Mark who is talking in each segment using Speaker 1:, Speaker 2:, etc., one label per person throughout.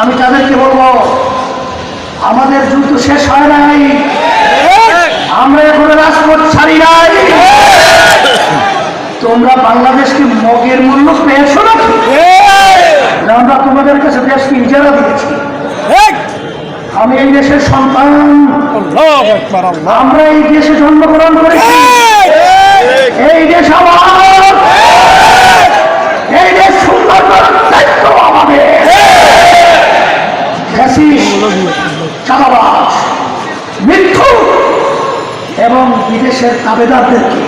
Speaker 1: আমি তাদেরকে বলবো, আমাদের যুদ্ধ শেষ হয় নাই, আমরা এখনো রাজপথ ছাড়ি নাই। তোমরা বাংলাদেশকে মগের মূল্য পেয়েছো নাকি? আমরা তোমাদের কাছে দেশকে ইজারা দিয়েছি। আমি এই দেশের সন্তান, আমরা এই দেশে জন্মগ্রহণ করেছি। এই দেশ আমার, এই দেশ সুন্দর করার দায়িত্ব আমাদের। চাঁদাবাজ, মিথ্যু এবং বিদেশের তাবেদারদেরকে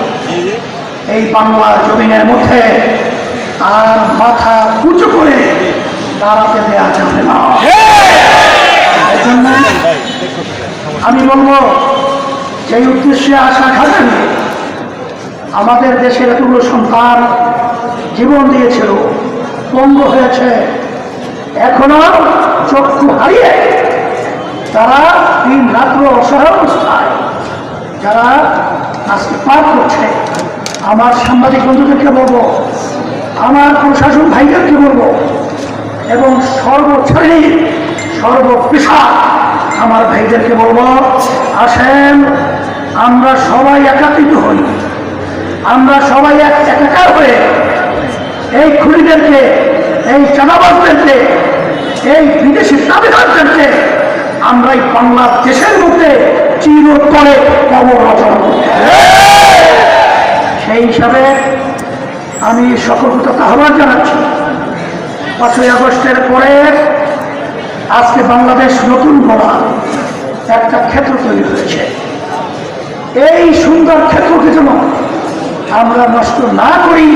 Speaker 1: এই বাংলার জমিনের মধ্যে আর মাথা উঁচু করে দাঁড়াতে দেওয়া যাবে না। এজন্য আমি বলবো, সেই উদ্দেশ্যে আশা খাবেন, আমাদের দেশের এতগুলো সন্তান জীবন দিয়েছিল, পঙ্গু হয়েছে, এখনো চক্ষু হারিয়ে তারা দিন রাত্র অসহায় অবস্থায় যারা আজকে পার করছে। আমার সাংবাদিক বন্ধুদেরকে বলবো, আমার প্রশাসন ভাইদেরকে বলবো, এবং সর্বশ্রেণী সর্বপেশা আমার ভাইদেরকে বলবো, আসেন আমরা সবাই একাত্রিত হই, আমরা সবাই একাকার হয়ে এই খুনিদেরকে, এই চাঁদাবাজদেরকে, এই বিদেশি তাবেদারদেরকে আমরা এই বাংলাদেশের মধ্যে চিরতরে কবর রচনা করি। সেই হিসাবে আমি সকলকে আহ্বান জানাচ্ছি, 5ই আগস্টের পরে আজকে বাংলাদেশ নতুন বলা একটা ক্ষেত্র তৈরি হয়েছে। এই সুন্দর ক্ষেত্রকে যেন আমরা নষ্ট না করি,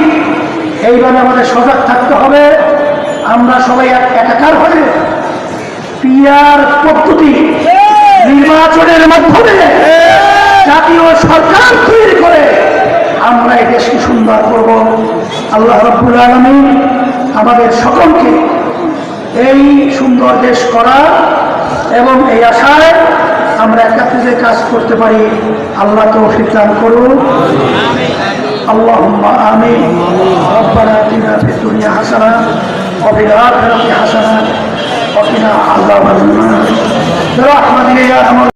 Speaker 1: এইভাবে আমাদের সজাগ থাকতে হবে। আমরা সবাই একাকার হয়ে পিআর পদ্ধতি নির্বাচনের মাধ্যমে জাতীয় সরকার তৈরি করে আমরা এই দেশকে সুন্দর করব। আল্লাহ রাব্বুল আলামিন আমাদের সকলকে এই সুন্দর দেশ করা এবং এই আশায় আমরা একাত্রে কাজ করতে পারি আল্লাহ তৌফিক দান করুন। আল্লাহুম্মা আমিন। রব্বানা আতিনা ফিদ দুনিয়া হাসানাহ ওয়া ফিল আখিরাতি হাসানাহ ওয়া কিনা আযাবান নার। বিরহমাতিকা ইয়া আরহামার